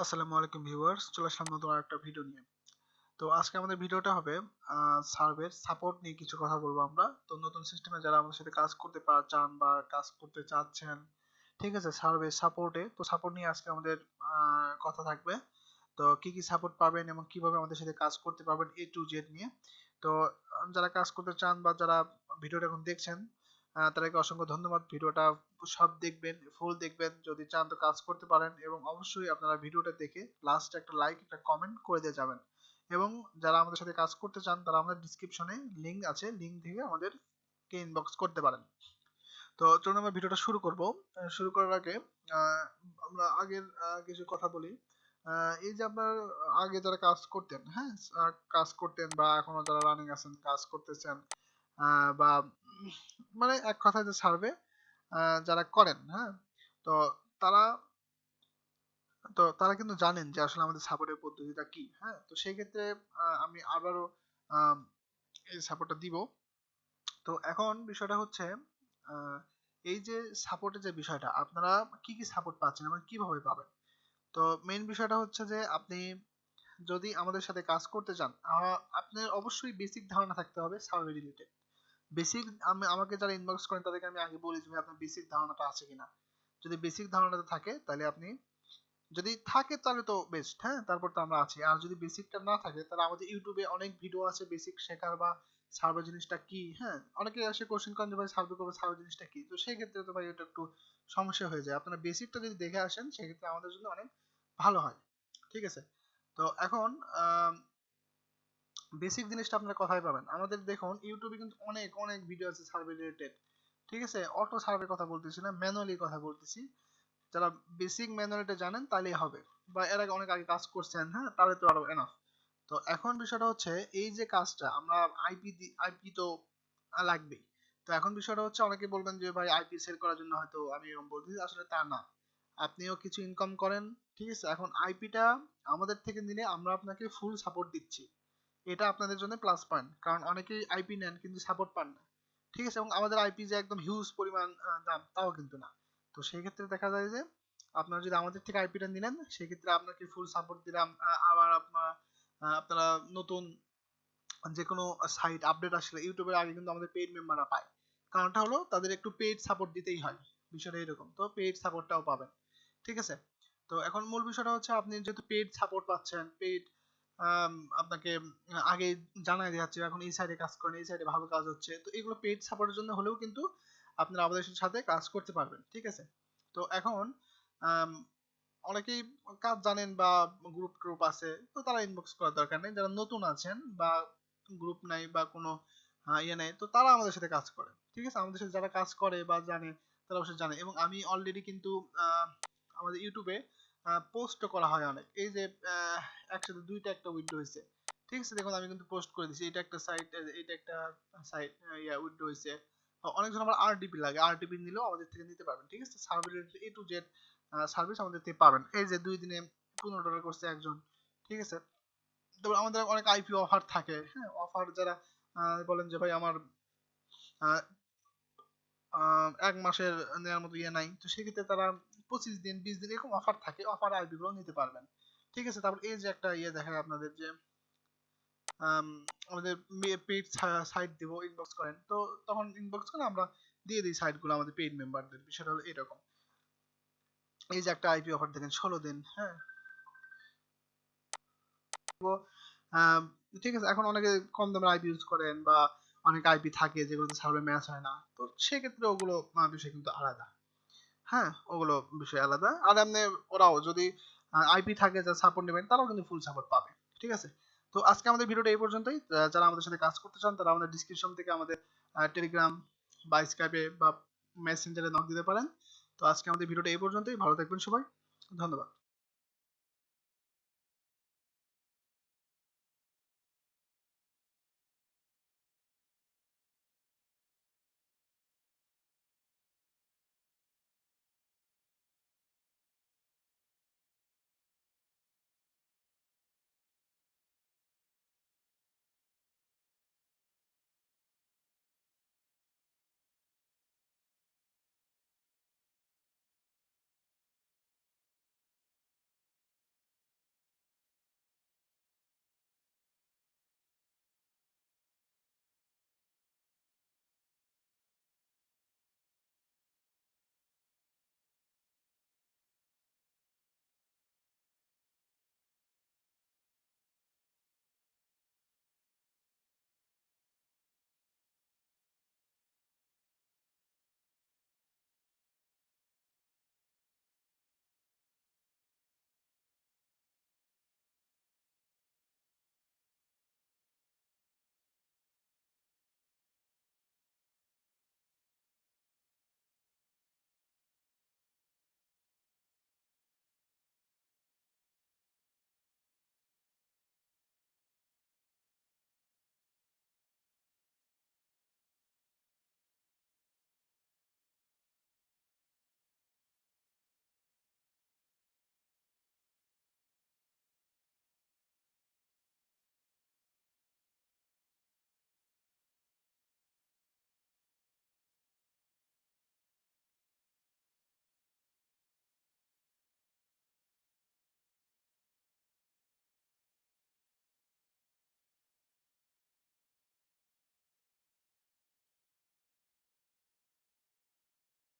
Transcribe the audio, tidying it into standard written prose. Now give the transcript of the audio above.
আসসালামু আলাইকুম ভিউয়ার্স, চলে আসলাম নতুন একটা ভিডিও নিয়ে। তো আজকে আমাদের ভিডিওটা হবে সার্ভের সাপোর্ট নিয়ে কিছু কথা বলবো আমরা। তো নতুন সিস্টেমে যারা আমাদের সাথে কাজ করতে চান বা কাজ করতে চাচ্ছেন, ঠিক আছে, সার্ভের সাপোর্টে, তো সাপোর্ট নিয়ে আজকে আমাদের কথা থাকবে। তো কি কি সাপোর্ট পাবেন এবং কিভাবে আমাদের সাথে কাজ করতে পারবেন A to Z নিয়ে। তো যারা কাজ করতে চান বা যারা ভিডিওটা এখন দেখছেন, তাদেরকে অসংখ্য ধন্যবাদ। ভিডিওটা সব দেখবেন, ফুল দেখবেন, যদি চান তো কাজ করতে পারেন এবং অবশ্যই আপনারা ভিডিওটা দেখে লাস্টে একটা লাইক, একটা কমেন্ট করে দিয়ে যাবেন। এবং যারা আমাদের সাথে কাজ করতে চান তারা আমাদের ডিসক্রিপশনে লিংক আছে, লিংক থেকে আমাদেরকে ইনবক্স করতে পারেন। তো চলুন আমরা ভিডিওটা শুরু করব। শুরু করার আগে আহ, আমরা আগের কিছু কথা বলি। এই যে আপনার আগে যারা কাজ করতেন, হ্যাঁ, কাজ করতেন বা এখনো যারা রানিং আছেন, কাজ করতেছেন, বা মানে এক কথায় যে সার্ভে যারা করেন, হ্যাঁ, তো তারা তারা কিন্তু জানেন যে আসলে আমাদের সাপোর্টের পদ্ধতিটা কি। হ্যাঁ, তো সেই ক্ষেত্রে আমি আবারও আম, এই সাপোর্টটা দিব। তো এখন বিষয়টা হচ্ছে, আহ, এই যে সাপোর্টের যে বিষয়টা, আপনারা কি কি সাপোর্ট পাচ্ছেন এবং কিভাবে পাবেন। তো মেইন বিষয়টা হচ্ছে যে আপনি যদি আমাদের সাথে কাজ করতে চান, আপনার অবশ্যই বেসিক ধারণা থাকতে হবে সার্ভে রিলেটেড। বেসিক, আমাকে যারা ইনবক্স করেন তাদেরকে আমি আগে বলি যে ভাই আপনার বেসিক ধারণাটা আছে কিনা। যদি বেসিক ধারণাটা থাকে তাহলে আপনি, যদি থাকে তাহলে তো বেস্ট, হ্যাঁ, তারপর তো আমরা আছি। আর যদি বেসিকটা না থাকে তাহলে আমাদের ইউটিউবে অনেক ভিডিও আছে বেসিক শেখার বা সার্ভে জিনিসটা কি। হ্যাঁ, অনেকে এসে কোশ্চেন করেন যে ভাই সার্ভে করবে, সার্ভে জিনিসটা কি। তো সেই ক্ষেত্রে তো ভাই এটা একটু সমস্যা হয়ে যায়। আপনারা বেসিকটা যদি দেখে আসেন সেক্ষেত্রে আমাদের জন্য অনেক ভালো হয়। ঠিক আছে। তো এখন বেসিক জিনিসটা আপনারা কোথায় পাবেন? আমাদের দেখুন ইউটিউবে কিন্তু অনেক অনেক ভিডিও আছে সার্ভে রিলেটেড। ঠিক আছে, অটো সার্ভে কথা বলতেছি না, ম্যানুয়ালি কথা বলতেছি। যারা বেসিক ম্যানুয়ালিটা জানেন তাহলেই হবে, বা এর আগে অনেক আগে কাজ করছেন, হ্যাঁ, তাহলে তো আরো এনাফ। তো এখন বিষয়টা হচ্ছে এই যে কাজটা আমরা আইপি তো লাগবেই। তো এখন বিষয়টা হচ্ছে অনেকে বলবেন যে ভাই আইপি সেল করার জন্য হয়তো আমি এরকম বলতেছি, আসলে তা না। আপনিও কিছু ইনকাম করেন, ঠিক আছে। এখন আইপিটা আমাদের থেকে নিলে আমরা আপনাকে ফুল সাপোর্ট দিচ্ছি, এটা আপনাদের জন্য প্লাস পয়েন্ট, কারণ অনেকেই আইপি নেন কিন্তু সাপোর্ট পান না। ঠিক আছে, এবং আমাদের আইপি যে একদম হিউজ পরিমাণ দাম তাও কিন্তু না। তো সেই ক্ষেত্রে দেখা যায় যে আপনারা যদি আমাদের থেকে আইপিটা নিলেন সেক্ষেত্রে আপনাকে ফুল সাপোর্ট দিলাম। আবার আপনারা নতুন যে কোনো সাইট আপডেট আসলে ইউটিউবের আগে কিন্তু আমাদের পেইড মেম্বাররা পায়। কারণটা হলো তাদের একটু পেইড সাপোর্ট দিতেই হয়, বিষয়টা এরকম। তো পেইড সাপোর্টটাও পাবেন। ঠিক আছে। তো এখন মূল বিষয়টা হচ্ছে আপনি যেহেতু পেইড সাপোর্ট পাচ্ছেন, পেইড আপনাকে আগে জানাই দেওয়া হচ্ছে এখন এই সাইডে কাজ করেন, এই সাইডে ভালো কাজ হচ্ছে, তো এগুলো পেইড সাপোর্টের জন্য হলেও কিন্তু আপনারা আমাদের সাথে কাজ করতে পারবেন। ঠিক আছে। তো এখন আম, অনেকেই কাজ জানেন বা গ্রুপ ট্রুপ আছে, তো তারা ইনবক্স করার দরকার নেই। যারা নতুন আছেন বা গ্রুপ নাই বা কোনো ইয়ে নাই, তো তারা আমাদের সাথে কাজ করে। ঠিক আছে, আমাদের সাথে যারা কাজ করে বা জানে তারা অবশ্যই জানে। এবং আমি অলরেডি কিন্তু আমাদের ইউটিউবে পোস্ট করা হয় অনেক। এই যে একসাথে দুইটা একটা উইন্ডো হয়েছে, ঠিক আছে, দেখুন আমি কিন্তু পোস্ট করে দিচ্ছি, এটা একটা সাইট, এটা একটা সাইট, উইন্ডো হয়েছে। অনেকজন আবার আরটিপি লাগে, আরটিপি নিলেও আমাদের থেকে নিতে পারবেন। ঠিক আছে, server A to Z service আমাদের থেকে পাবেন। এই যে 2 দিনে $15 করছে একজন। ঠিক আছে। তারপর আমাদের অনেক আইপি অফার থাকে, হ্যাঁ, অফার যারা বলেন যে ভাই আমার 1 মাসের নেওয়ার মতো ইয়ে নাই, তো সেক্ষেত্রে তারা 25 দিন 20 দিন এরকম অফার থাকে, অফার আইপি গুলো নিতে পারবেন। ঠিক আছে। তারপর এই যে একটা ইয়ে দেখায় আপনাদের যে আমাদের পেইড সাইট দিব, ইনবক্স করেন, তো তখন ইনবক্স করে আমরা দিয়ে দিই সাইট গুলো আমাদের পেইড মেম্বারদের। বিষয়টা হলো এরকম। এই যে একটা আইপি অফার দেখেন 16 দিন, হ্যাঁ। আহ, ঠিক আছে, এখন অনেকে কম দামের আইপি ইউজ করেন বা অনেক আইপি থাকে যেগুলোতে সার্ভে ম্যাচ হয় না, তো সেক্ষেত্রে ওগুলো বিষয় কিন্তু আলাদা। হ্যাঁ, ওগুলো বিষয় আলাদা। আর এমনি ওরাও যদি আইপি থাকে যারা সাপোর্ট নেবেন তারাও কিন্তু ফুল সাপোর্ট পাবে। ঠিক আছে। তো আজকে আমাদের ভিডিওটা এই পর্যন্তই। যারা আমাদের সাথে কাজ করতে চান তারা আমাদের ডিসক্রিপশন থেকে আমাদের টেলিগ্রাম বা স্কাইপে বা মেসেঞ্জারে নক দিতে পারেন। তো আজকে আমাদের ভিডিওটা এই পর্যন্তই। ভালো থাকবেন সবাই, ধন্যবাদ।